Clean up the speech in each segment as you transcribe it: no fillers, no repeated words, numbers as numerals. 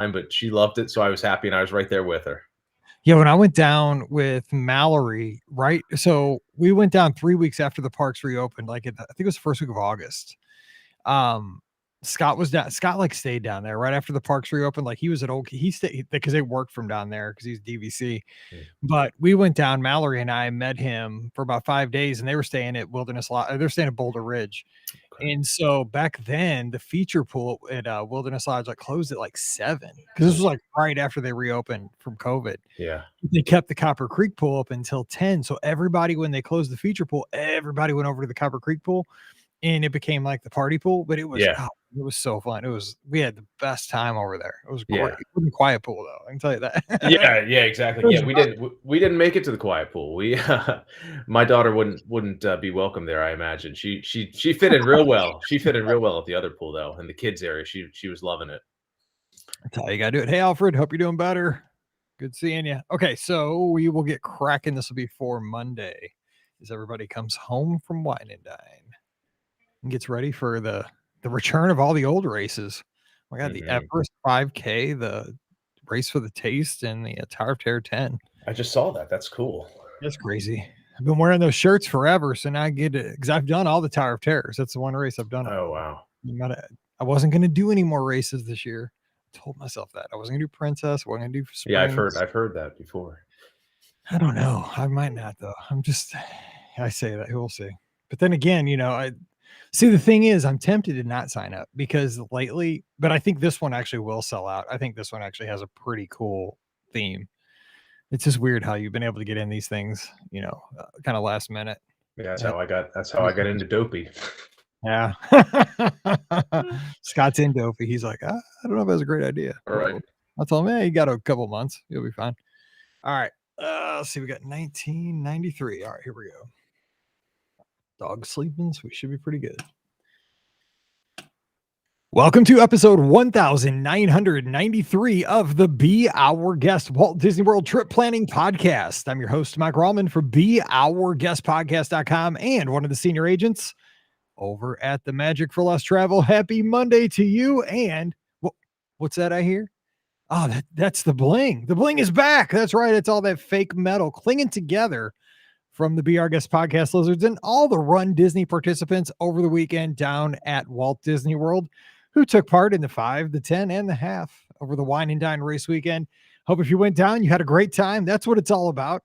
time, but she loved it, so I was happy, and I was right there with her. Yeah, when I went down with Mallory, right? So we went down 3 weeks after the parks reopened, like I think it was the first week of August. Um, Scott was down. Scott like stayed down there right after the parks reopened. Like he was at old. He stayed because they worked from down there because he's DVC. Mm. But we went down. Mallory and I met him for about 5 days, and they were staying at Wilderness Lodge. They're staying at Boulder Ridge. Okay. And so back then, the feature pool at Wilderness Lodge like closed at like 7 because this was like right after they reopened from COVID. Yeah. They kept the Copper Creek pool up until 10. So everybody, when they closed the feature pool, everybody went over to the Copper Creek pool, and it became like the party pool. But it was it was so fun. We had the best time over there. It was great. Yeah. It wasn't a quiet pool though. I can tell you that. Yeah, exactly. Yeah, we didn't make it to the quiet pool. My daughter wouldn't be welcome there, I imagine. She fit in real well. She fit in real well at the other pool though, in the kids area. She was loving it. That's how you gotta do it. Hey Alfred, hope you're doing better. Good seeing you. Okay, so we will get cracking. This will be for Monday as everybody comes home from Wine and Dine and gets ready for the return of all the old races. We got the Everest 5K, the Race for the Taste, and the Tower of Terror 10. I just saw that. That's cool. That's crazy. I've been wearing those shirts forever, so now I get it because I've done all the Tower of Terrors. That's the one race I've done. Oh wow! I wasn't going to do any more races this year. I told myself that I wasn't going to do Princess. I wasn't going to do Springs. Yeah, I've heard that before. I don't know. I might not though. I say that we'll see. But then again, I see the thing is I'm tempted to not sign up because lately, but I think this one actually will sell out. I think this one actually has a pretty cool theme. It's just weird how you've been able to get in these things, kind of last minute. Yeah, that's how I got into Dopey. Yeah. Scott's in Dopey. He's like, I don't know if that's a great idea. All right. I told him, you got a couple months. You'll be fine. All right. Let's see. We got 1993. All right, here we go. Dog sleeping, so we should be pretty good. Welcome to episode 1993 of the Be Our Guest Walt Disney World Trip Planning Podcast. I'm your host, Mike Rallman from BeOurGuestPodcast.com and one of the senior agents over at the Magic for Less Travel. Happy Monday to you. And what's that I hear? Oh, that's the bling. The bling is back. That's right. It's all that fake metal clinging together from the Be Our Guest Podcast Lizards and all the Run Disney participants over the weekend down at Walt Disney World who took part in the 5, the 10, and the half over the Wine and Dine race weekend. Hope if you went down, you had a great time. That's what it's all about.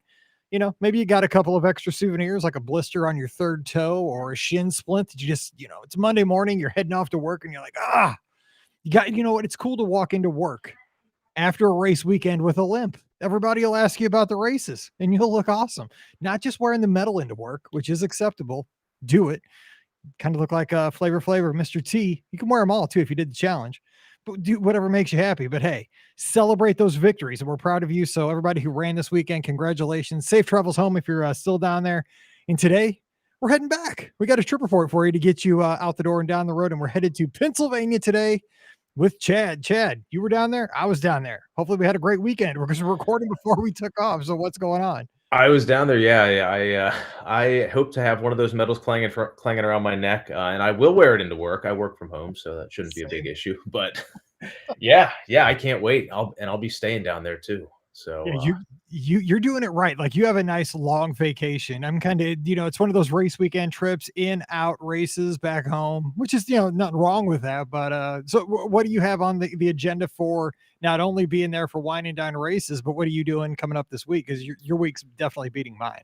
Maybe you got a couple of extra souvenirs like a blister on your third toe or a shin splint that you just, it's Monday morning, you're heading off to work and you're like, you know what? It's cool to walk into work after a race weekend with a limp. Everybody will ask you about the races and you'll look awesome. Not just wearing the medal into work, which is acceptable. Do it. Kind of look like Flavor Mr. T. You can wear them all too if you did the challenge, but do whatever makes you happy. But hey, celebrate those victories, and we're proud of you. So everybody who ran this weekend, congratulations. Safe travels home if you're still down there. And today we're heading back. We got a trip report for you to get you out the door and down the road. And we're headed to Pennsylvania today with Chad. Chad, you were down there. I was down there. Hopefully we had a great weekend because we're recording before we took off. So what's going on? I was down there. Yeah. I hope to have one of those medals clanging around my neck, and I will wear it into work. I work from home, so that shouldn't be a big issue. But yeah, I can't wait. I'll be staying down there too. So you're doing it right. Like you have a nice long vacation. I'm kind of, it's one of those race weekend trips, in, out races back home, which is, nothing wrong with that. But so what do you have on the agenda for not only being there for Wine and Dine races, but what are you doing coming up this week? Because your week's definitely beating mine.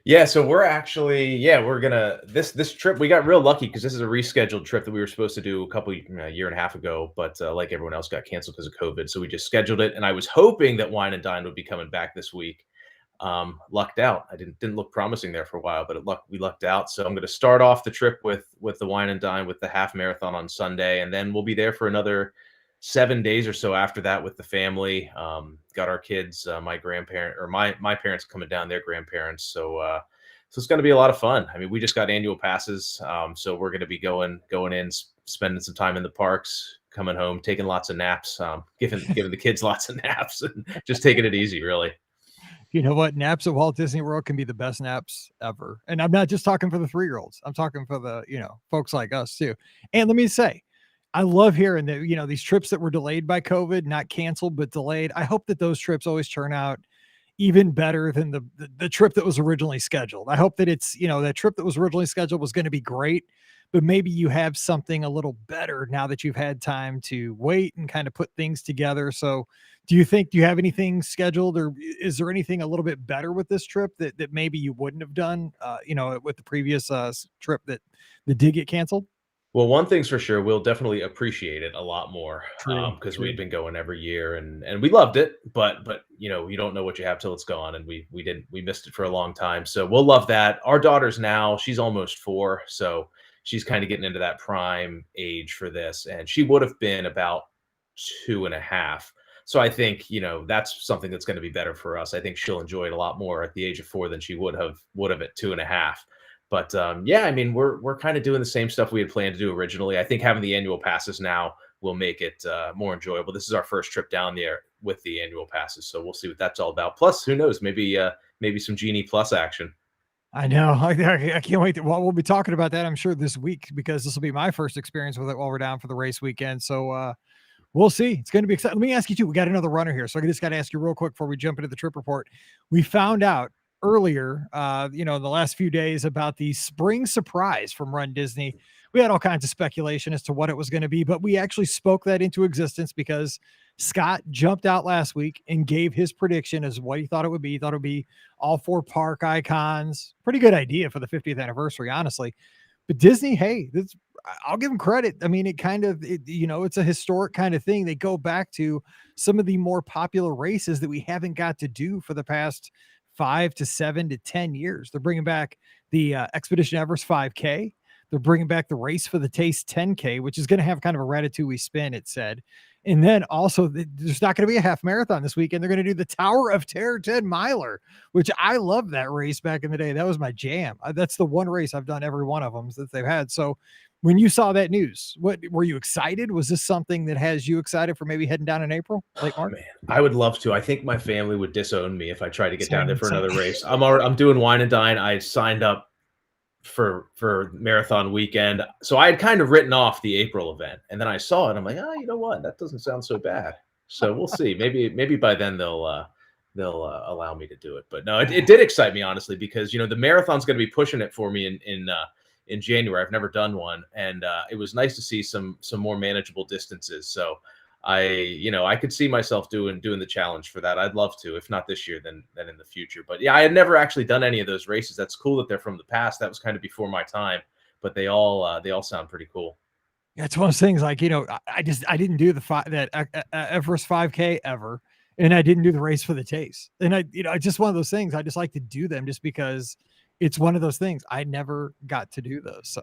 Yeah, so we're actually, we're gonna this trip. We got real lucky because this is a rescheduled trip that we were supposed to do a year and a half ago, but like everyone else, got canceled because of COVID. So we just scheduled it, and I was hoping that Wine and Dine would be coming back this week. Lucked out. I didn't look promising there for a while, but we lucked out. So I'm going to start off the trip with the Wine and Dine with the half marathon on Sunday, and then we'll be there for another 7 days or so after that with the family. Got our kids, my grandparent or my parents coming down, their grandparents. So it's going to be a lot of fun. I mean, we just got annual passes. So we're going to be going in, spending some time in the parks, coming home, taking lots of naps, giving the kids lots of naps and just taking it easy, really. You know what? Naps at Walt Disney World can be the best naps ever. And I'm not just talking for the 3-year-olds. I'm talking for the, folks like us too. And let me say, I love hearing that, these trips that were delayed by COVID, not canceled, but delayed. I hope that those trips always turn out even better than the trip that was originally scheduled. I hope that it's, that trip that was originally scheduled was going to be great, but maybe you have something a little better now that you've had time to wait and kind of put things together. So do you have anything scheduled, or is there anything a little bit better with this trip that maybe you wouldn't have done, with the previous trip that did get canceled? Well, one thing's for sure, we'll definitely appreciate it a lot more, True, because we'd true. been going every year and we loved it, but, you don't know what you have till it's gone, and we missed it for a long time, so we'll love that. Our daughter's now she's almost 4, so she's kinda getting into that prime age for this, and she would have been about 2.5. So I think, that's something that's gonna be better for us. I think she'll enjoy it a lot more at the age of 4 than she would have at 2.5. But, yeah, I mean, we're kinda doing the same stuff we had planned to do originally. I think having the annual passes now will make it, more enjoyable. This is our first trip down there with the annual passes, so we'll see what that's all about. Plus, who knows, maybe some Genie Plus action. I know. I can't wait. Well, we'll be talking about that, I'm sure, this week, because this will be my first experience with it while we're down for the race weekend. So we'll see. It's going to be exciting. Let me ask you too. We got another runner here, so I just got to ask you real quick before we jump into the trip report. We found out earlier, in the last few days, about the spring surprise from Run Disney. We had all kinds of speculation as to what it was going to be, but we actually spoke that into existence because Scott jumped out last week and gave his prediction as what he thought it would be. He thought it would be all 4 park icons. Pretty good idea for the 50th anniversary, honestly. But Disney, hey, I'll give them credit. I mean, it's a historic kind of thing. They go back to some of the more popular races that we haven't got to do for the past 5 to 7 to 10 years. They're bringing back the Expedition Everest 5K. They're bringing back the Race for the Taste 10K, which is going to have kind of a Ratatouille spin, it said. And then also, there's not going to be a half marathon this weekend. They're going to do the Tower of Terror 10 miler, which I loved that race back in the day. That was my jam. That's the one race I've done every one of them that they've had. So when you saw that news, what were you excited? Was this something that has you excited for maybe heading down in April, late March? Man, I would love to. I think my family would disown me if I tried to get down there Same, for same. another race. I'm doing Wine and Dine. I signed up for marathon weekend. So I had kind of written off the April event, and then I saw it. I'm like, oh, you know what? That doesn't sound so bad. So we'll see. Maybe by then they'll allow me to do it. But no, it did excite me honestly because the marathon's going to be pushing it for me in January. I've never done one, and it was nice to see some more manageable distances. So I could see myself doing the challenge for that. I'd love to, if not this year, then in the future. But yeah, I had never actually done any of those races. That's cool that they're from the past. That was kind of before my time, but they all sound pretty cool. Yeah, it's one of those things like, I didn't do Everest 5K ever. And I didn't do the Race for the Taste. And it's just one of those things. I just like to do them just because it's one of those things. I never got to do those.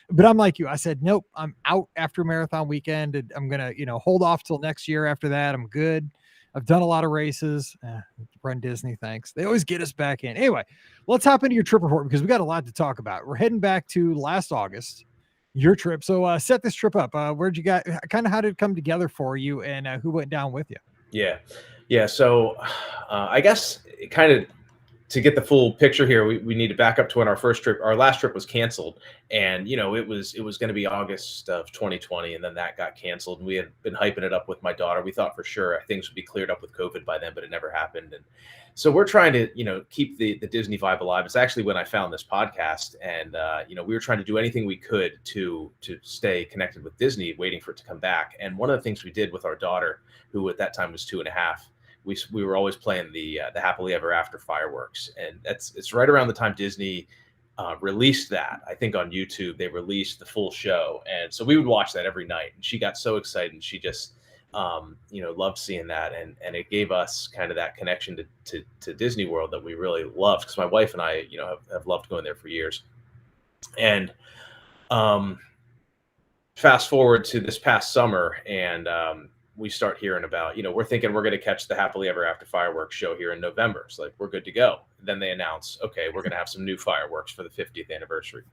But I'm like you. I said, nope, I'm out after marathon weekend. And I'm going to, hold off till next year after that. I'm good. I've done a lot of races. Run Disney, thanks. They always get us back in. Anyway, let's hop into your trip report because we got a lot to talk about. We're heading back to last August, your trip. So set this trip up. Where'd you got, kind of how did it come together for you, and who went down with you? Yeah, yeah. So I guess kind of to get the full picture here, we need to back up to when our last trip was canceled, and it was going to be August of 2020, and then that got canceled, and we had been hyping it up with my daughter. We thought for sure things would be cleared up with COVID by then, but it never happened. And so we're trying to keep the Disney vibe alive. It's actually when I found this podcast, and we were trying to do anything we could to stay connected with Disney, waiting for it to come back. And one of the things we did with our daughter, who at that time was 2.5. We were always playing the Happily Ever After fireworks, and it's right around the time Disney released that. I think on YouTube they released the full show, and so we would watch that every night. And she got so excited, and she just loved seeing that, and it gave us kind of that connection to Disney World that we really loved, because my wife and I have loved going there for years. And fast forward to this past summer, and we start hearing about, we're thinking we're going to catch the Happily Ever After fireworks show here in November. It's like, we're good to go. Then they announce, okay, we're going to have some new fireworks for the 50th anniversary.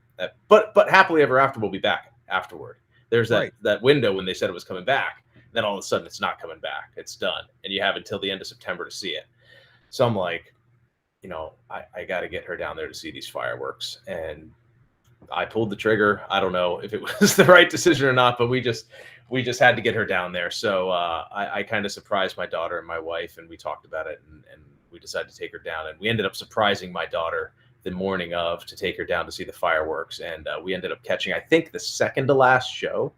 But Happily Ever After will be back afterward. There's that window when they said it was coming back. Then all of a sudden it's not coming back. It's done. And you have until the end of September to see it. So I'm like, I got to get her down there to see these fireworks. And I pulled the trigger. I don't know if it was the right decision or not, but we just had to get her down there. So I kind of surprised my daughter and my wife, and we talked about it, and we decided to take her down. And we ended up surprising my daughter the morning of to take her down to see the fireworks. And we ended up catching, I think, the second to last show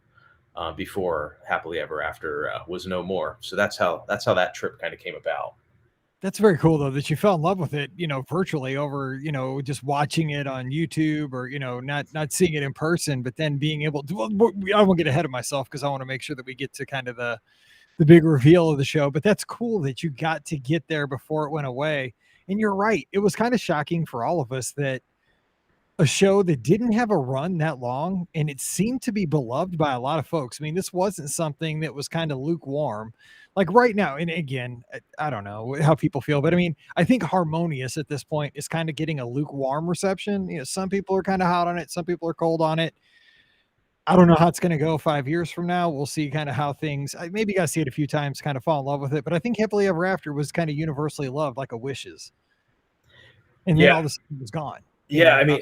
before Happily Ever After was no more. So that's how that trip kind of came about. That's very cool though, that you fell in love with it, virtually over, just watching it on YouTube or, not seeing it in person, but then being able to, well, I won't get ahead of myself because I want to make sure that we get to kind of the big reveal of the show, but that's cool that you got to get there before it went away. And you're right. It was kind of shocking for all of us that a show that didn't have a run that long, and it seemed to be beloved by a lot of folks. I mean, this wasn't something that was kind of lukewarm. Like right now, and again, I don't know how people feel, but I mean, I think Harmonious at this point is kind of getting a lukewarm reception. Some people are kind of hot on it, some people are cold on it. I don't know how it's going to go 5 years from now. We'll see kind of how things, maybe you got to see it a few times, kind of fall in love with it. But I think Happily Ever After was kind of universally loved, like a Wishes. And then all this was gone. Yeah, I mean,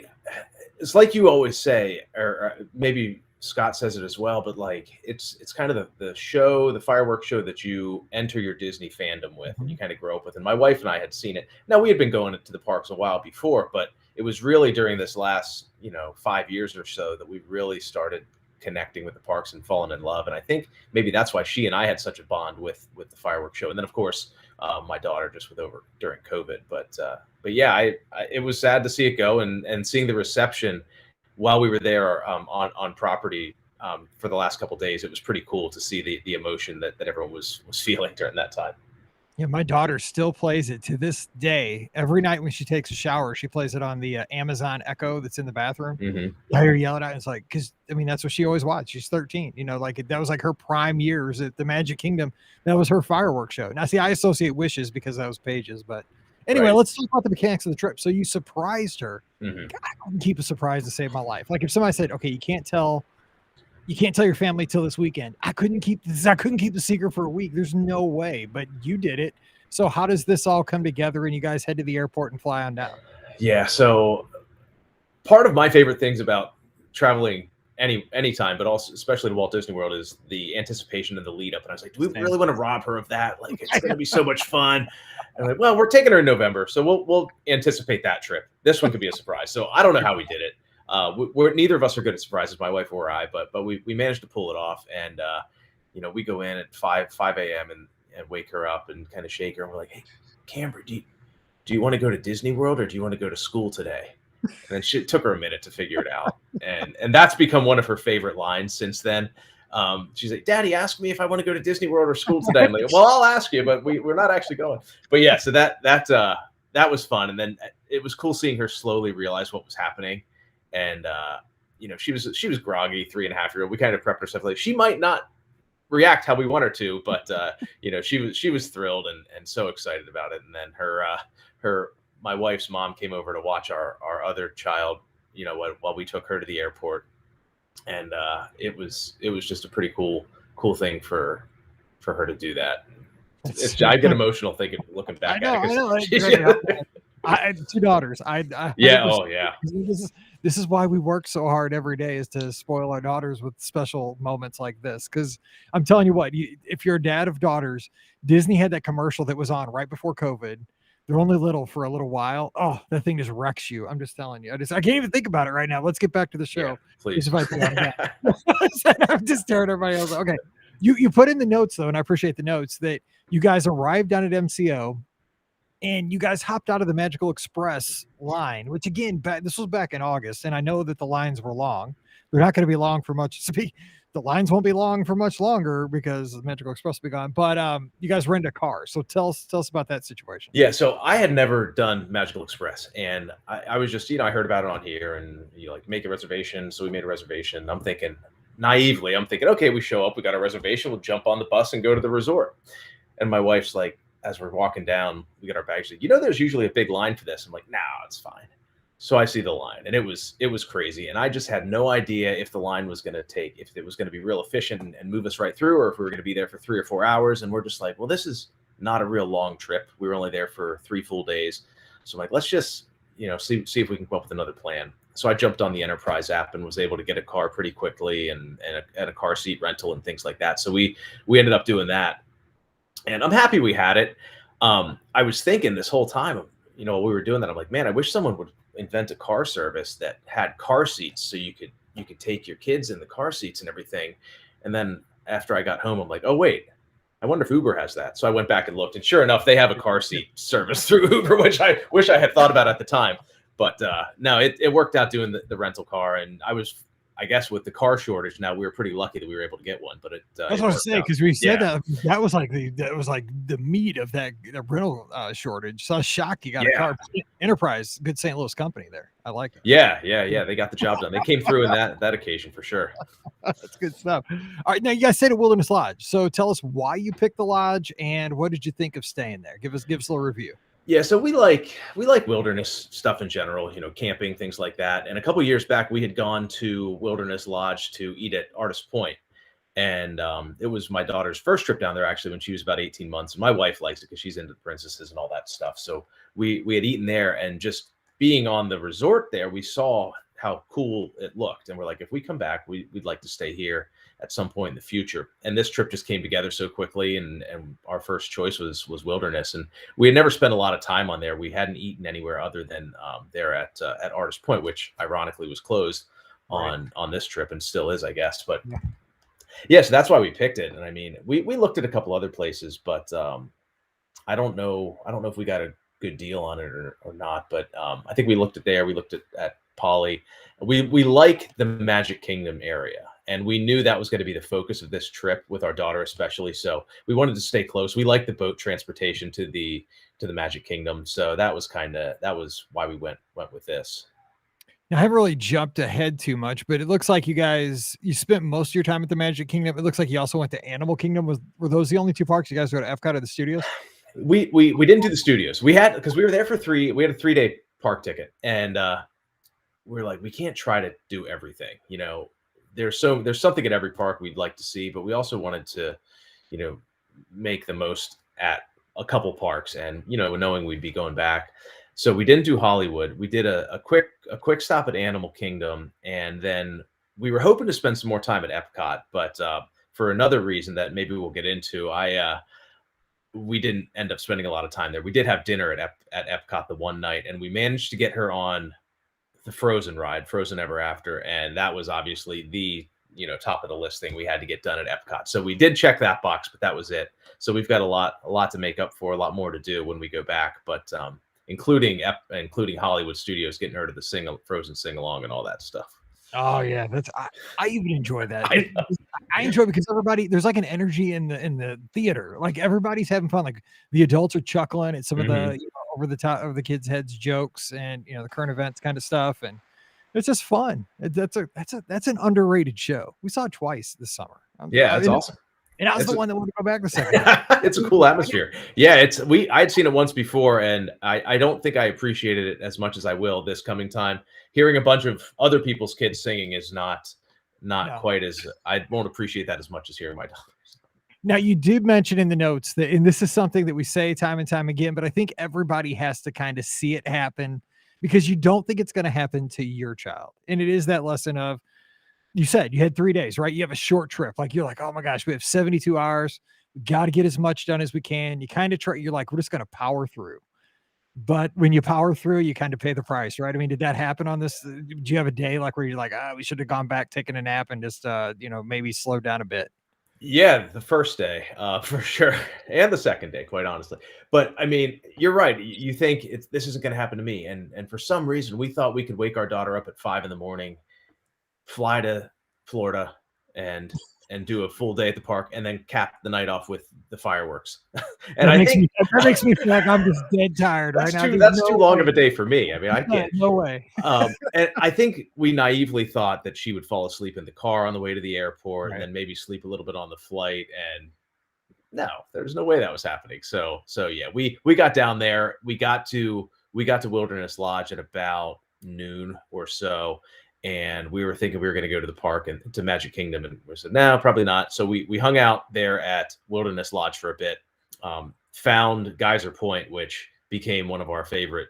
it's like you always say, or maybe Scott says it as well, but like it's kind of the show, the fireworks show that you enter your Disney fandom with, and you kind of grow up with. And my wife and I had seen it. Now, we had been going to the parks a while before, but it was really during this last 5 years or so that we really started connecting with the parks and falling in love. And I think maybe that's why she and I had such a bond with the fireworks show. And then of course my daughter just with over during COVID, but yeah, it was sad to see it go, and seeing the reception while we were there on property for the last couple of days. It was pretty cool to see the emotion that everyone was feeling during that time. Yeah, my daughter still plays it to this day. Every night when she takes a shower, she plays it on the Amazon Echo that's in the bathroom. Mm-hmm. I hear her yelling at it. It's like, because I mean, that's what she always watched. She's 13. That was like her prime years at the Magic Kingdom. That was her fireworks show. Now, see, I associate Wishes because that was Pages, but anyway, Let's talk about the mechanics of the trip. So you surprised her. Mm-hmm. God, I couldn't keep a surprise to save my life. Like if somebody said, okay, you can't tell your family till this weekend. I couldn't keep the secret for a week. There's no way, but you did it. So how does this all come together and you guys head to the airport and fly on down? Yeah. So part of my favorite things about traveling anytime, but also especially to Walt Disney World, is the anticipation and the lead up. And I was like, do we really want to rob her of that? Like, it's going to be so much fun. And I'm like, well, we're taking her in November, so we'll anticipate that trip. This one could be a surprise. So I don't know how we did it. We're neither of us are good at surprises, my wife or I, but we managed to pull it off. And we go in at 5 a.m. and wake her up and kind of shake her, and we're like, hey, Camber, do you want to go to Disney World or do you want to go to school today? And then it took her a minute to figure it out, and that's become one of her favorite lines since then. She's like, Daddy, ask me if I want to go to Disney World or school today. I'm like, well, I'll ask you, but we're not actually going. But yeah, so that was fun, and then it was cool seeing her slowly realize what was happening. And she was groggy, 3.5-year-old. We kind of prepped herself like she might not react how we want her to, but she was thrilled and so excited about it. And then my wife's mom came over to watch our other child, while we took her to the airport. And it was just a pretty cool thing for her to do that. I get emotional looking back at it. I had 2 daughters. Yeah. Oh yeah. This is why we work so hard every day, is to spoil our daughters with special moments like this. Because I'm telling you what, if you're a dad of daughters, Disney had that commercial that was on right before COVID. They're only little for a little while. Oh, that thing just wrecks you. I'm just telling you. I can't even think about it right now. Let's get back to the show. Yeah, please. I'm just staring at everybody else. Okay. You put in the notes though, and I appreciate the notes, that you guys arrived down at MCO and you guys hopped out of the Magical Express line, which again, this was back in August. And I know that the lines were long. They're not going to be long for much. The lines won't be long for much longer because the Magical Express will be gone. But you guys rented a car. So tell us about that situation. Yeah, so I had never done Magical Express, and I was just, I heard about it on here, and make a reservation. So we made a reservation. I'm thinking, naively, okay, we show up, we got a reservation, we'll jump on the bus and go to the resort. And my wife's like, as we're walking down, we get our bags. Like, there's usually a big line for this. I'm like, no, it's fine. So I see the line, and it was crazy. And I just had no idea if the line was going to if it was going to be real efficient and move us right through, or if we were going to be there for 3 or 4 hours. And we're just like, well, this is not a real long trip. We were only there for 3 full days. So I'm like, let's just, see if we can come up with another plan. So I jumped on the Enterprise app and was able to get a car pretty quickly and a car seat rental and things like that. So we ended up doing that, and I'm happy we had it. I was thinking this whole time, we were doing that. I'm like, man, I wish someone would invent a car service that had car seats so you could take your kids in the car seats and everything. And then after I got home, I'm like, oh wait, I wonder if Uber has that. So I went back and looked, and sure enough, they have a car seat service through Uber, which I wish I had thought about at the time. But no, it worked out doing the rental car, and I guess with the car shortage now, we were pretty lucky that we were able to get one. But that's what I was saying, because we said that was like the meat of the rental shortage. So I was shocked you got a car. Enterprise, good St. Louis company there. I like it. Yeah. They got the job done. They came through in that occasion for sure. That's good stuff. All right, now you guys stayed at Wilderness Lodge. So tell us why you picked the lodge and what did you think of staying there? Give us a little review. Yeah, so we like wilderness stuff in general, camping, things like that. And a couple of years back, we had gone to Wilderness Lodge to eat at Artist Point. And it was my daughter's first trip down there, actually, when she was about 18 months. And my wife likes it because she's into the princesses and all that stuff. So we had eaten there, and just being on the resort there, we saw how cool it looked. And we're like, if we come back, we'd like to stay here at some point in the future. And this trip just came together so quickly, and our first choice was Wilderness. And we had never spent a lot of time on there. We hadn't eaten anywhere other than there at Artist Point, which ironically was closed on this trip and still is, I guess. But yeah, so that's why we picked it. And I mean, we looked at a couple other places, but I don't know if we got a good deal on it or not. But I think we looked at Poly. We like the Magic Kingdom area. And we knew that was going to be the focus of this trip with our daughter, especially. So we wanted to stay close. We like the boat transportation to the Magic Kingdom. So that was why we went with this. Now, I haven't really jumped ahead too much, but it looks like you spent most of your time at the Magic Kingdom. It looks like you also went to Animal Kingdom. Were those the only two parks you guys go to Epcot or the studios? We didn't do the studios. We had, because we were there for we had a 3-day park ticket, and we were like, we can't try to do everything, There's something at every park we'd like to see, but we also wanted to, make the most at a couple parks, and knowing we'd be going back. So we didn't do Hollywood. We did a quick stop at Animal Kingdom, and then we were hoping to spend some more time at Epcot, but for another reason that maybe we'll get into, we didn't end up spending a lot of time there. We did have dinner at Epcot the one night, and we managed to get her on the Frozen ride, Frozen Ever After, and that was obviously the top of the list thing we had to get done at Epcot. So we did check that box, but that was it. So we've got a lot to make up for, a lot more to do when we go back, but including Hollywood Studios, getting her to the Frozen sing along and all that stuff. Oh yeah, I even enjoy that. I enjoy it because there's like an energy in the theater. Like everybody's having fun. Like the adults are chuckling at some of the over the top of the kids' heads jokes and the current events kind of stuff, and it's just fun. That's an underrated show. We saw it twice this summer. It's awesome. And I was the one that wanted to go back the second time. It's a cool atmosphere. Yeah, I'd seen it once before, and I don't think I appreciated it as much as I will this coming time. Hearing a bunch of other people's kids singing is not quite as, I won't appreciate that as much as hearing my daughters. Now, you did mention in the notes that, and this is something that we say time and time again, but I think everybody has to kind of see it happen because you don't think it's going to happen to your child. And it is that lesson of, you said you had 3 days, right? You have a short trip. Like you're like, oh my gosh, we have 72 hours. We got to get as much done as we can. You kind of you're like, we're just going to power through. But when you power through, you kind of pay the price, right? I mean, did that happen on this? Do you have a day like where you're like, we should have gone back, taken a nap and just, maybe slow down a bit? Yeah, the first day, for sure. And the second day, quite honestly. But I mean, you're right. You think this isn't going to happen to me. And for some reason, we thought we could wake our daughter up at 5 a.m, fly to Florida and do a full day at the park and then cap the night off with the fireworks. And that makes me feel like I'm just dead tired right now. That's too long of a day for me. I mean, I can't. No way. And I think we naively thought that she would fall asleep in the car on the way to the airport, right, and then maybe sleep a little bit on the flight. And no, there's no way that was happening. So yeah, we got down there. We got to Wilderness Lodge at about noon or so. And we were thinking we were going to go to the park and to Magic Kingdom, and we said, no, probably not. So we hung out there at Wilderness Lodge for a bit, found Geyser Point, which became our favorite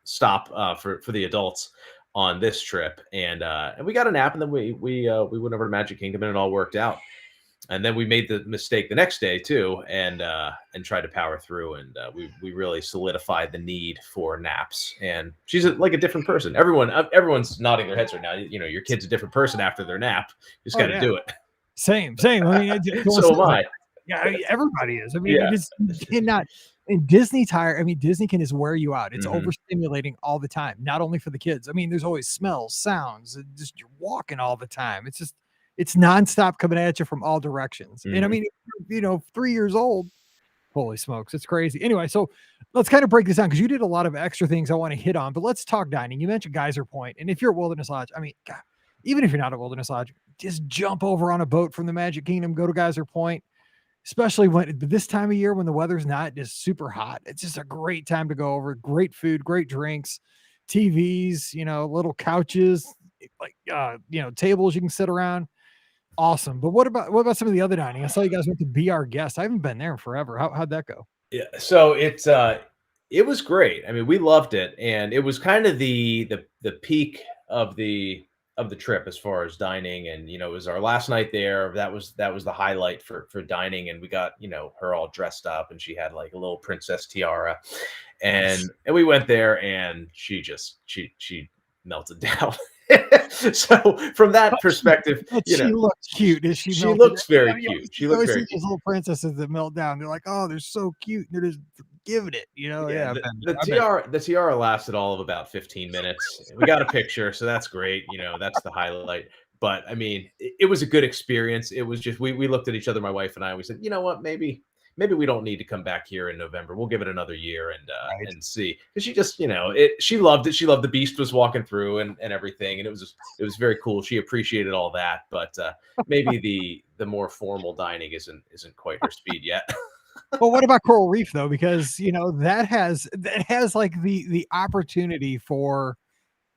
stop for the adults. on this trip, and we got a nap, and then we went over to Magic Kingdom, and it all worked out. And then we made the mistake the next day too, and tried to power through, and we really solidified the need for naps. And she's like a different person. Everyone's nodding their heads right now. You know, your kid's a different person after their nap. You just got to do it. Same. I mean, so am I. Yeah, I mean, everybody is. I mean, Yeah. you cannot. And Disney Disney can just wear you out. It's overstimulating all the time, not only for the kids. I mean, there's always smells, sounds, and just you're walking all the time. It's nonstop coming at you from all directions. And I mean, 3 years old, holy smokes, it's crazy. Anyway, so let's kind of break this down because you did a lot of extra things I want to hit on, but let's talk dining. You mentioned Geyser Point, and if you're at Wilderness Lodge, I mean, God, even if you're not at Wilderness Lodge, just jump over on a boat from the Magic Kingdom, go to Geyser Point, especially when this time of year when the weather's not just super hot. It's just a great time to go over. Great food, great drinks, TVs, little couches, like tables you can sit around. Awesome. But what about some of the other dining? I saw you guys went to Be Our Guest. I haven't been there in forever. How'd that go? Yeah, so it was great. I mean, we loved it, and it was kind of the peak of the trip as far as dining. And it was our last night there. That was the highlight for dining, and we got her all dressed up, and she had like a little princess tiara, and we went there, and she melted down. So from that perspective, she looks cute. She looks very cute. She looks very cute. These little princesses that melt down. They're like, oh, they're so cute. They're just giving it, Yeah. The tiara lasted all of about 15 minutes. We got a picture, so that's great. That's the highlight. But I mean, it was a good experience. It was just we looked at each other, my wife and I. We said, you know what, maybe we don't need to come back here in November. We'll give it another year and see. Because she just, she loved it. She loved the Beast was walking through and everything. And it was very cool. She appreciated all that. But maybe the more formal dining isn't quite her speed yet. Well, what about Coral Reef though? Because that has like the opportunity for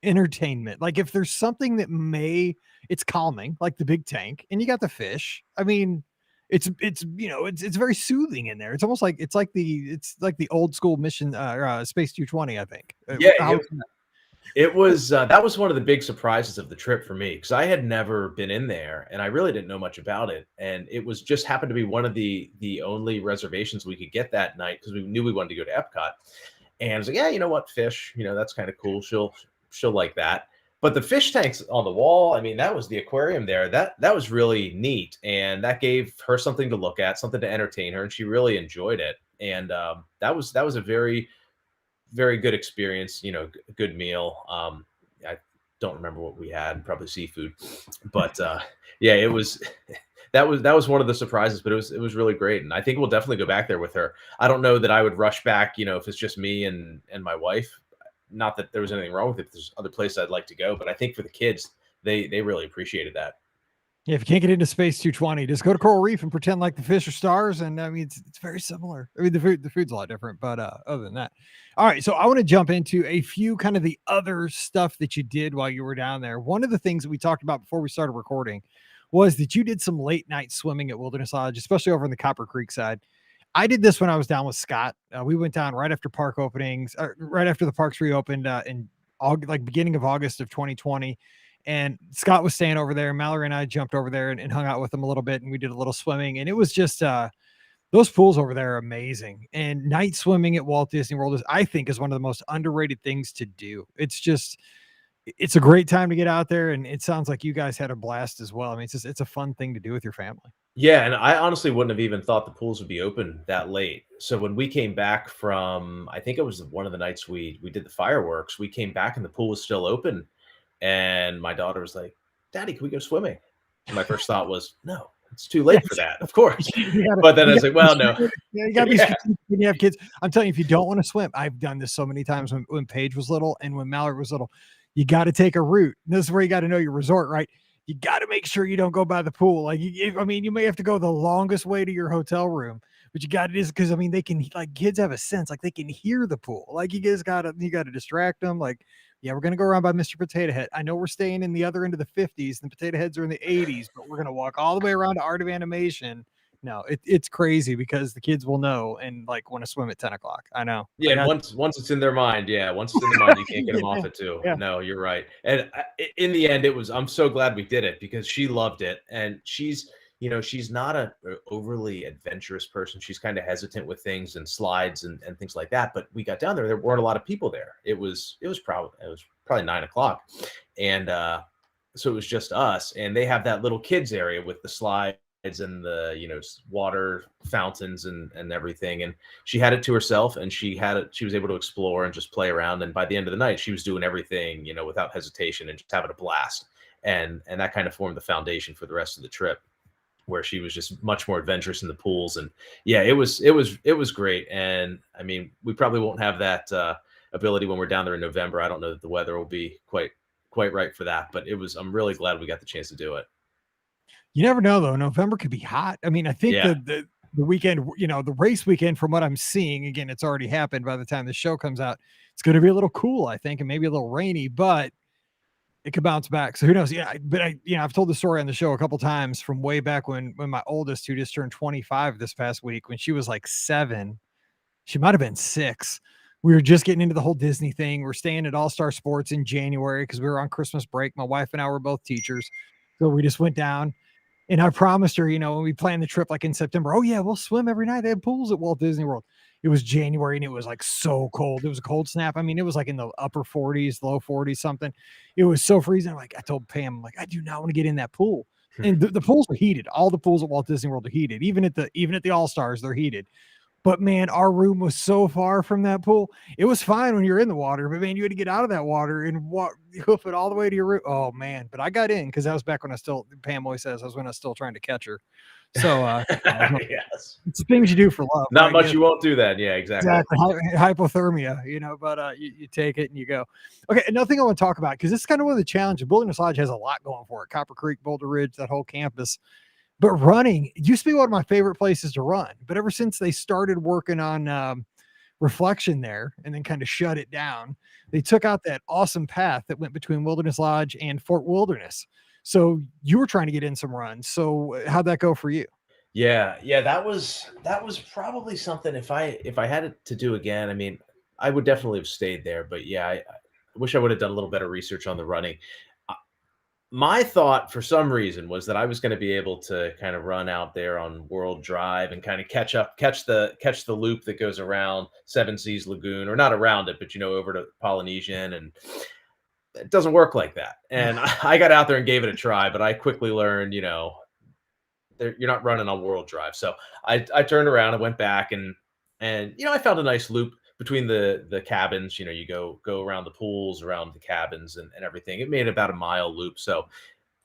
entertainment. Like if there's something that it's calming, like the big tank, and you got the fish. I mean, it's very soothing in there. It's almost like it's like the old school Mission Space 220, I think. Yeah, it was that was one of the big surprises of the trip for me, because I had never been in there and I really didn't know much about it, and it was just happened to be one of the only reservations we could get that night because we knew we wanted to go to Epcot. And I was like, yeah, you know what, fish, that's kind of cool. She'll like that. But the fish tanks on the wall, I mean, that was the aquarium there. That was really neat, and that gave her something to look at, something to entertain her, and she really enjoyed it. And that was a very, very good experience. Good meal. I don't remember what we had, probably seafood, but yeah, it was. That was one of the surprises, but it was really great, and I think we'll definitely go back there with her. I don't know that I would rush back, if it's just me and my wife. Not that there was anything wrong with it. There's other places I'd like to go, but I think for the kids, they really appreciated that. Yeah, if you can't get into Space 220, just go to Coral Reef and pretend like the fish are stars. And I mean, it's very similar. I mean, the food's a lot different, but other than that. All right, so I want to jump into a few kind of the other stuff that you did while you were down there. One of the things that we talked about before we started recording was that you did some late night swimming at Wilderness Lodge, especially over in the Copper Creek side. I did this when I was down with Scott. We went down right after park openings, right after the parks reopened in beginning of August of 2020. And Scott was staying over there. Mallory and I jumped over there and hung out with him a little bit, and we did a little swimming. And it was just those pools over there are amazing. And night swimming at Walt Disney World I think is one of the most underrated things to do. It's a great time to get out there, and it sounds like you guys had a blast as well. I mean, it's a fun thing to do with your family. Yeah, and I honestly wouldn't have even thought the pools would be open that late. So when we came back from, I think it was one of the nights we did the fireworks, we came back and the pool was still open. And my daughter was like, Daddy, can we go swimming? And my first thought was, no, it's too late for that, of course. But then I was like, well, no. Yeah, you got to be when you have kids. I'm telling you, if you don't want to swim, I've done this so many times when Paige was little and when Mallory was little, you got to take a route. And this is where you got to know your resort, right? You got to make sure you don't go by the pool. Like, you may have to go the longest way to your hotel room, but you got to because they can, like, kids have a sense, like they can hear the pool. Like you got to distract them. Like, yeah, we're going to go around by Mr. Potato Head. I know we're staying in the other end of the 50s and the Potato Heads are in the 80s, but we're going to walk all the way around to Art of Animation no, it's crazy because the kids will know and like want to swim at 10 o'clock. I know. Yeah, Like and once it's in their mind, once it's in their mind, you can't get them off yeah, it too. yeah. No, you're right. And in the end, I'm so glad we did it because she loved it, and she's not a overly adventurous person. She's kind of hesitant with things and slides and things like that. But we got down there weren't a lot of people there. It was probably 9 o'clock, and so it was just us. And they have that little kids area with the slides and the water fountains and everything, and she had it to herself, and she was able to explore and just play around, and by the end of the night she was doing everything without hesitation and just having a blast, and that kind of formed the foundation for the rest of the trip, where she was just much more adventurous in the pools. And yeah, it was great. And I mean, we probably won't have that ability when we're down there in November. I don't know that the weather will be quite right for that, but I'm really glad we got the chance to do it. You never know though. November could be hot. I mean, I think Yeah. the weekend, the race weekend, from what I'm seeing, again, it's already happened by the time the show comes out. It's going to be a little cool, I think, and maybe a little rainy, but it could bounce back. So who knows? Yeah, but I've told the story on the show a couple times from way back when my oldest, who just turned 25 this past week, when she was like 7, she might have been 6. We were just getting into the whole Disney thing. We're staying at All Star Sports in January because we were on Christmas break. My wife and I were both teachers, so we just went down. And I promised her, when we planned the trip like in September, oh yeah, we'll swim every night. They have pools at Walt Disney World. It was January and it was like so cold. It was a cold snap. I mean, it was like in the upper 40s, low 40s, something. It was so freezing. I told Pam, I do not want to get in that pool. And the pools are heated. All the pools at Walt Disney World are heated. Even at the All Stars, they're heated. But man, our room was so far from that pool. It was fine when you're in the water, but man, you had to get out of that water and hoof it all the way to your room. Oh man, but I got in because that was back when Pam always says I was still trying to catch her. So Yes, it's things you do for love. not right? much. You won't do that. Yeah, exactly. Hypothermia, but you take it and you go. Okay, another thing I want to talk about, because this is kind of one of the challenges. Wilderness Lodge has a lot going for it. Copper Creek, Boulder Ridge, that whole campus. But running, it used to be one of my favorite places to run. But ever since they started working on reflection there and then kind of shut it down, they took out that awesome path that went between Wilderness Lodge and Fort Wilderness. So you were trying to get in some runs. So how'd that go for you? Yeah, that was probably something. If I had it to do again, I mean, I would definitely have stayed there. But yeah, I wish I would have done a little better research on the running. My thought, for some reason, was that I was going to be able to kind of run out there on World Drive and kind of catch the loop that goes around Seven Seas Lagoon, or not around it, but over to Polynesian, and it doesn't work like that. And I got out there and gave it a try, but I quickly learned, you're not running on World Drive. So I turned around and went back and I found a nice loop between the cabins. You go around the pools, around the cabins and everything. It made about a mile loop. So,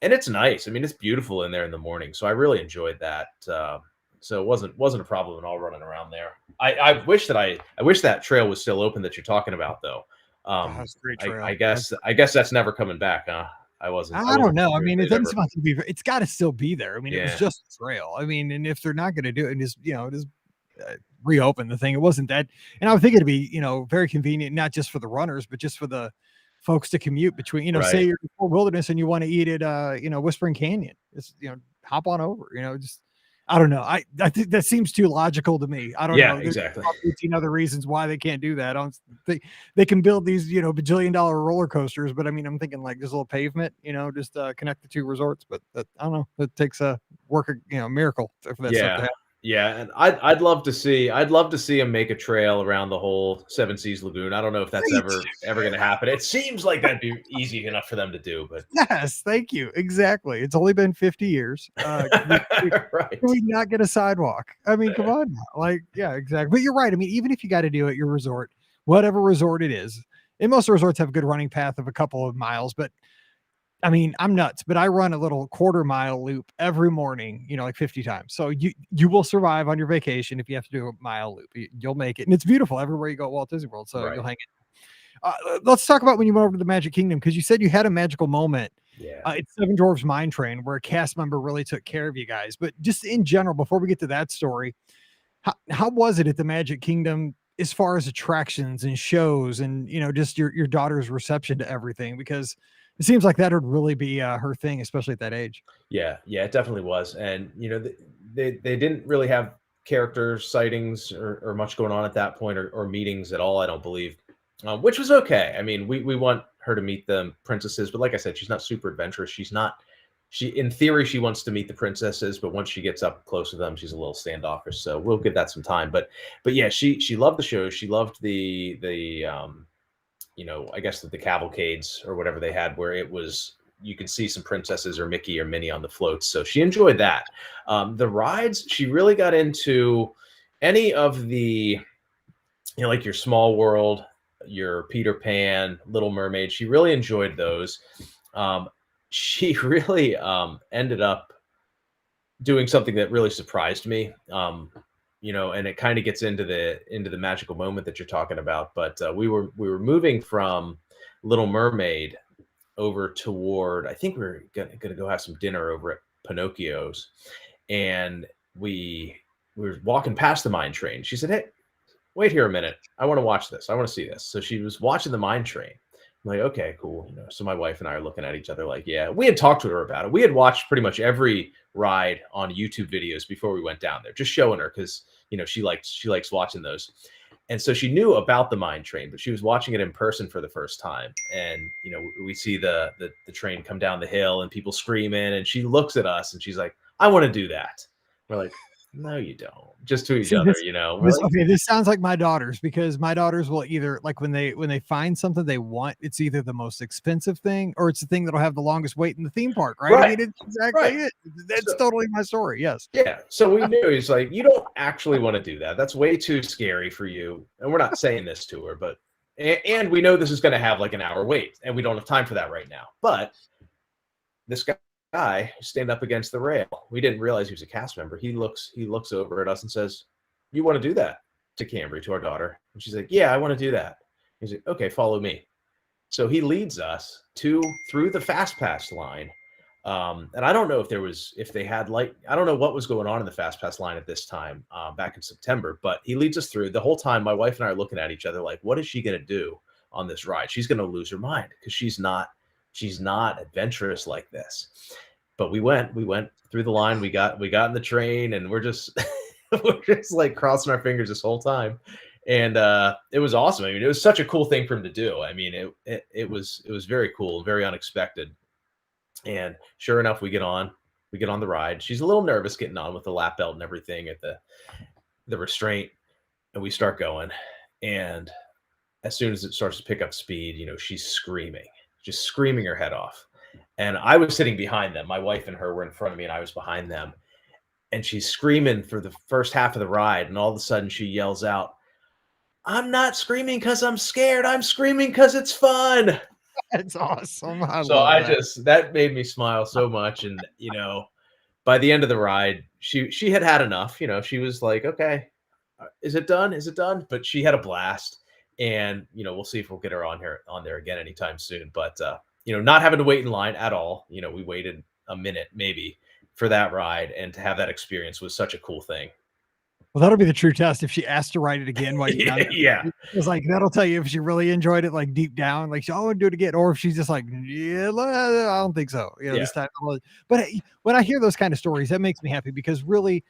and it's nice. I mean, it's beautiful in there in the morning. So I really enjoyed that. So it wasn't a problem at all running around there. I wish that trail was still open that you're talking about though. That's a great trail. I guess that's never coming back, huh? I don't know. I mean, it doesn't seem like to be. It's got to still be there. I mean, Yeah. It was just a trail. I mean, and if they're not going to do it, and just reopen the thing, it wasn't that. And I would think it'd be very convenient, not just for the runners, but just for the folks to commute between. Right. Say you're in Fort Wilderness and you want to eat at Whispering Canyon. Just hop on over. Just. I don't know. I think that seems too logical to me. I don't know. Yeah, exactly. 18 other reasons why they can't do that. They can build these, bajillion-dollar roller coasters, but I mean, I'm thinking like this little pavement, just connect the two resorts. But I don't know. It takes a miracle for that stuff to happen. Yeah, and I'd love to see him make a trail around the whole Seven Seas Lagoon. I don't know if that's ever going to happen. It seems like that'd be easy enough for them to do, but yes, thank you. Exactly. It's only been 50 years. Right. Can we not get a sidewalk? I mean, come on now. Yeah, exactly. But you're right. I mean, even if you got to do it, your resort, whatever resort it is, and most resorts have a good running path of a couple of miles, but I mean, I'm nuts, but I run a little quarter-mile loop every morning, like 50 times. So you will survive on your vacation if you have to do a mile loop. You'll make it. And it's beautiful everywhere you go at Walt Disney World. So You'll hang it. Let's talk about when you went over to the Magic Kingdom, because you said you had a magical moment. Yeah. It's Seven Dwarfs Mine Train, where a cast member really took care of you guys. But just in general, before we get to that story, how was it at the Magic Kingdom as far as attractions and shows and, just your daughter's reception to everything? Because it seems like that would really be her thing, especially at that age. Yeah, it definitely was. And they didn't really have character sightings or much going on at that point, or meetings at all, I don't believe, which was okay. I mean, we want her to meet the princesses, but like I said, she's not super adventurous. She in theory she wants to meet the princesses, but once she gets up close to them, she's a little standoffish. So we'll give that some time. But yeah, she loved the show. She loved the I guess the cavalcades or whatever they had, where it was you could see some princesses or Mickey or Minnie on the floats. So she enjoyed that. The rides, she really got into any of the, like your Small World, your Peter Pan, Little Mermaid. She really enjoyed those. She really ended up doing something that really surprised me. And it kind of gets into the magical moment that you're talking about. But we were moving from Little Mermaid over toward, I think we were gonna go have some dinner over at Pinocchio's, and we were walking past the mine train. She said, "Hey, wait here a minute. I want to watch this. I want to see this." So she was watching the mine train. I'm like, okay, cool. So my wife and I are looking at each other like, yeah, we had talked to her about it. We had watched pretty much every ride on YouTube videos before we went down there, just showing her because she likes watching those. And so she knew about the mine train, but she was watching it in person for the first time. And we see the train come down the hill and people screaming, and she looks at us and she's like, "I want to do that." We're like, "No, you don't." Just to each other, Okay, this sounds like my daughters, because my daughters will either, like, when they find something they want, it's either the most expensive thing or it's the thing that'll have the longest wait in the theme park, right? I mean, it's exactly it. That's totally my story. Yes. Yeah. So we knew he's like, you don't actually want to do that. That's way too scary for you. And we're not saying this to her, but and we know this is going to have like an hour wait, and we don't have time for that right now. But this guy stand up against the rail. We didn't realize he was a cast member. He looks over at us and says, "You want to do that?" to Cambry, to our daughter. And she's like, "Yeah, I want to do that." He's like, "Okay, follow me." So he leads us through the fast pass line. And I don't know if they had I don't know what was going on in the fast pass line at this time, back in September, but he leads us through. The whole time my wife and I are looking at each other like, what is she going to do on this ride? She's going to lose her mind because she's not adventurous like this. But we went through the line. We got in the train, and we're just we're just like crossing our fingers this whole time. And it was awesome. I mean, it was such a cool thing for him to do. I mean, it was very cool, very unexpected. And sure enough, we get on the ride. She's a little nervous getting on with the lap belt and everything at the restraint, and we start going. And as soon as it starts to pick up speed, she's just screaming her head off. And I was sitting behind them. My wife and her were in front of me, and I was behind them. And she's screaming for the first half of the ride, and all of a sudden she yells out, "I'm not screaming because I'm scared. I'm screaming because it's fun." That's awesome. That made me smile so much. And, by the end of the ride, she had enough. She was like, "Okay, is it done? Is it done?" But she had a blast. And, we'll see if we'll get her on there again anytime soon. But, not having to wait in line at all. We waited a minute maybe for that ride, and to have that experience was such a cool thing. Well, that'll be the true test if she asks to ride it again while you're down there. Yeah. It's like, that'll tell you if she really enjoyed it, like deep down, like, "Oh, I want to do it again." Or if she's just like, "Yeah, I don't think so." This time. But when I hear those kind of stories, that makes me happy, because really,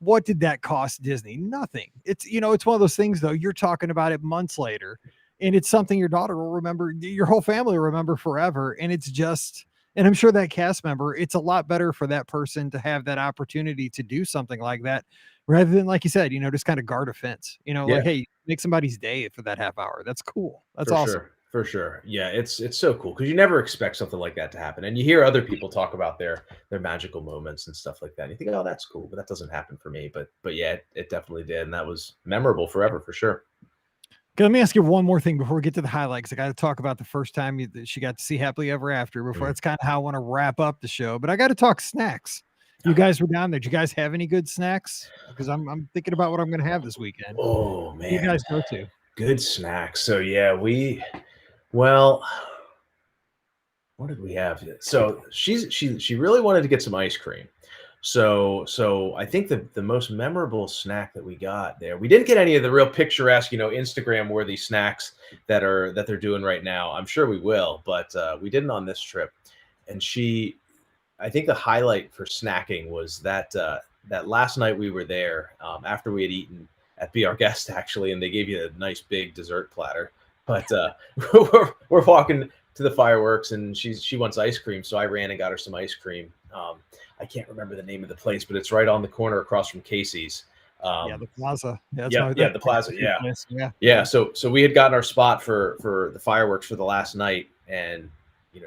what did that cost Disney? Nothing. It's one of those things, though. You're talking about it months later, and it's something your daughter will remember, your whole family will remember forever. And it's just, and I'm sure that cast member, it's a lot better for that person to have that opportunity to do something like that, rather than, like you said, just kind of guard a fence, like, hey, make somebody's day for that half hour. That's cool. That's awesome. For sure. Yeah, it's so cool, because you never expect something like that to happen. And you hear other people talk about their magical moments and stuff like that. And you think, "Oh, that's cool," but that doesn't happen for me. But yeah, it definitely did. And that was memorable forever, for sure. Okay, let me ask you one more thing before we get to the highlights. I got to talk about the first time she got to see Happily Ever After before. That's kind of how I want to wrap up the show. But I got to talk snacks. You guys were down there. Did you guys have any good snacks? Because I'm thinking about what I'm going to have this weekend. Oh, man. You guys go to good snacks. So yeah, what did we have? So she really wanted to get some ice cream. So I think the most memorable snack that we got there, we didn't get any of the real picturesque, Instagram worthy snacks that they're doing right now. I'm sure we will, but we didn't on this trip. And I think the highlight for snacking was that that last night we were there, after we had eaten at Be Our Guest actually, and they gave you a nice big dessert platter. But we're walking to the fireworks, and she wants ice cream, so I ran and got her some ice cream. I can't remember the name of the place, but it's right on the corner across from Casey's. The Plaza. The Plaza. Yeah. Yeah. So we had gotten our spot for the fireworks for the last night, and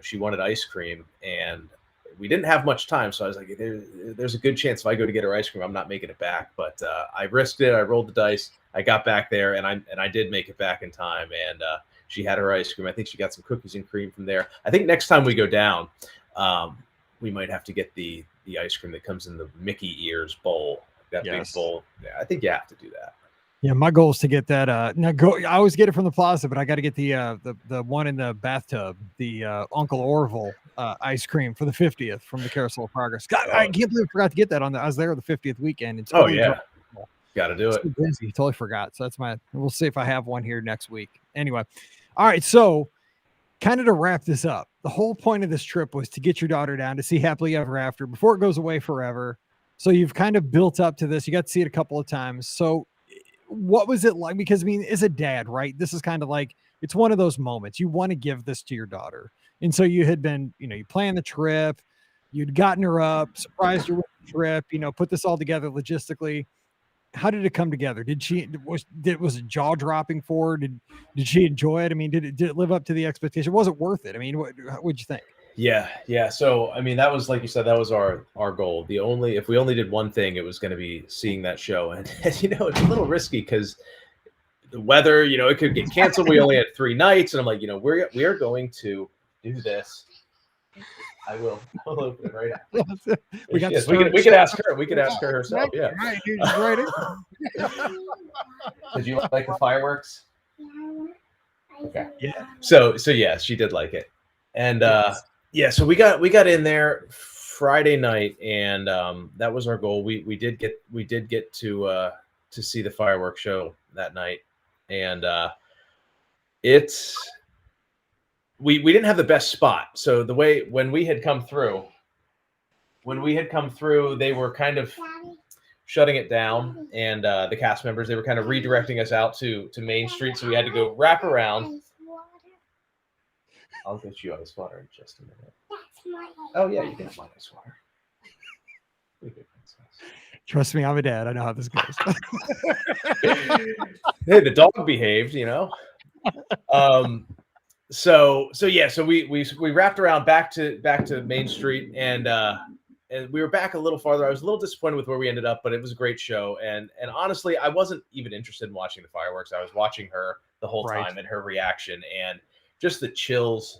she wanted ice cream, and we didn't have much time. So I was like, there's a good chance if I go to get her ice cream, I'm not making it back. But I risked it. I rolled the dice. I got back there, and I did make it back in time. And she had her ice cream. I think she got some cookies and cream from there. I think next time we go down, we might have to get the ice cream that comes in the Mickey Ears bowl. That big bowl. Yeah, I think you have to do that. Yeah, my goal is to get that. I always get it from the Plaza, but I got to get the one in the bathtub, the Uncle Orville ice cream for the 50th from the Carousel of Progress. God, I can't believe I forgot to get that I was there the 50th weekend. It's got to do it. Busy, totally forgot. So we'll see if I have one here next week. Anyway, all right. So, kind of to wrap this up, the whole point of this trip was to get your daughter down to see Happily Ever After before it goes away forever. So you've kind of built up to this. You got to see it a couple of times. So what was it like? Because as a dad, right, this is kind of like, it's one of those moments you want to give this to your daughter. And so you had been, you planned the trip, you'd gotten her up, surprised her with the trip, put this all together logistically. How did it come together? Was it jaw dropping for her? Did she enjoy it? Did it live up to the expectation? Was it worth it? What'd you think? Yeah. So, that was, like you said, that was our goal. If we only did one thing, it was going to be seeing that show. And, it's a little risky because the weather, it could get canceled. We only had 3 nights. And I'm like, we are going to do this. I'll open it right now. We could ask her. We could ask her herself. Yeah. Right. You're just right in. Did you like the fireworks? Okay. Yeah. So yeah, she did like it. And, so we got in there Friday night, and that was our goal. We did get to see the fireworks show that night, and we didn't have the best spot. So when we had come through, they were kind of shutting it down, and the cast members, they were kind of redirecting us out to Main Street, so we had to go wrap around. I'll get you ice water in just a minute. That's my ice. Oh yeah, you can have my ice water. Trust me, I'm a dad. I know how this goes. Hey, the dog behaved, So we wrapped around back to Main Street, and we were back a little farther. I was a little disappointed with where we ended up, but it was a great show. And honestly, I wasn't even interested in watching the fireworks. I was watching her the whole time and her reaction, and just the chills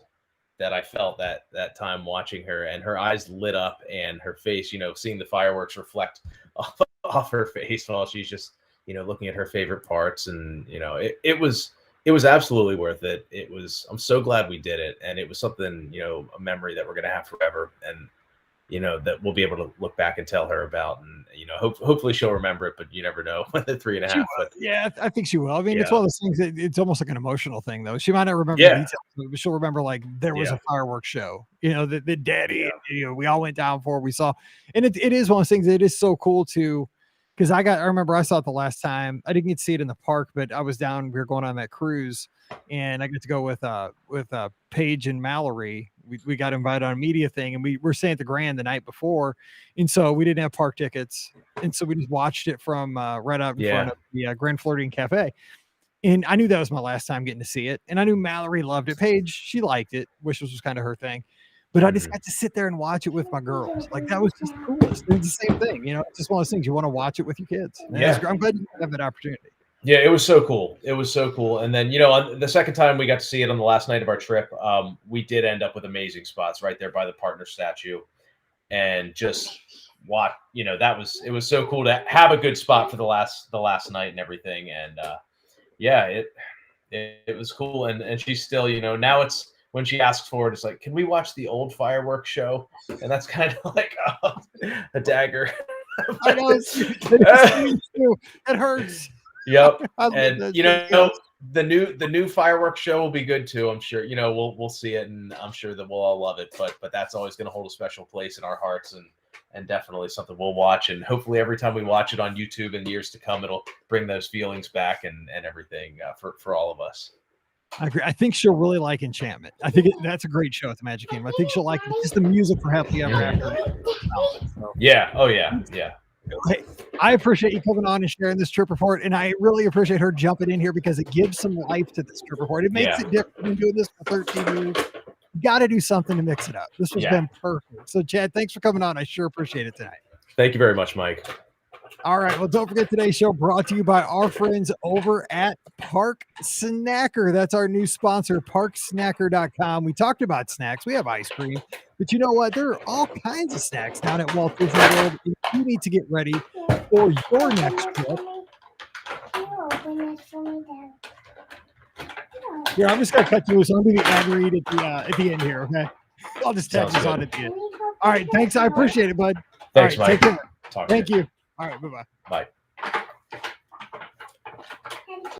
that I felt that time watching her, and her eyes lit up, and her face, seeing the fireworks reflect off her face while she's just, looking at her favorite parts. And, it was absolutely worth it. I'm so glad we did it. And it was something, a memory that we're going to have forever. And, that we'll be able to look back and tell her about, and, hopefully she'll remember it, but you never know when they're 3.5. But yeah, I think she will. It's one of those things that it's almost like an emotional thing, though. She might not remember the details, but she'll remember like there was a fireworks show, the daddy, we all went down for, we saw. And it is one of those things that it is so cool to, because I remember I saw it the last time. I didn't get to see it in the park, but I was down, we were going on that cruise, and I got to go with Paige and Mallory. We got invited on a media thing, and we were staying at the Grand the night before. And so we didn't have park tickets. And so we just watched it from right out in front of the Grand Floridian Cafe. And I knew that was my last time getting to see it. And I knew Mallory loved it. Paige, she liked it, which was kind of her thing. But I just got to sit there and watch it with my girls. Like, that was just the coolest. It's the same thing. It's just one of those things you want to watch it with your kids. And I'm glad you have that opportunity. Yeah, it was so cool. And then, on the second time we got to see it on the last night of our trip, we did end up with amazing spots right there by the partner statue, and just watch, it was so cool to have a good spot for the last night and everything. And it was cool. And she's still, now it's, when she asks for it, it's like, can we watch the old fireworks show? And that's kind of like a dagger. I know. It hurts. Yep. And the new fireworks show will be good too. I'm sure, we'll see it, and I'm sure that we'll all love it, but that's always going to hold a special place in our hearts. And and definitely something we'll watch. And hopefully every time we watch it on YouTube in years to come, it'll bring those feelings back and everything for all of us. I agree. I think she'll really like Enchantment. I think that's a great show at the Magic Kingdom. I think she'll like it. Just the music for Happily Ever After. So, Yeah. Oh yeah. Yeah. hey, I appreciate you coming on and sharing this trip report, and I really appreciate her jumping in here because it gives some life to this trip report. It makes it different than doing this for 13 years. You got to do something to mix it up. This has been perfect. So, Chad, thanks for coming on. I sure appreciate it tonight. Thank you very much, Mike. All right. Well, don't forget today's show brought to you by our friends over at Park Snacker. That's our new sponsor, parksnacker.com. We talked about snacks. We have ice cream. But you know what? There are all kinds of snacks down at Walt Disney World. If you need to get ready for your next trip. Yeah, I'm just going to cut you loose. I'm going to do the ad read at the end here, okay? I'll just text this on at the end. All right. Thanks. I appreciate it, bud. Thanks, all right, Mike. take care. Talk Thank you. All right. Bye-bye. Bye.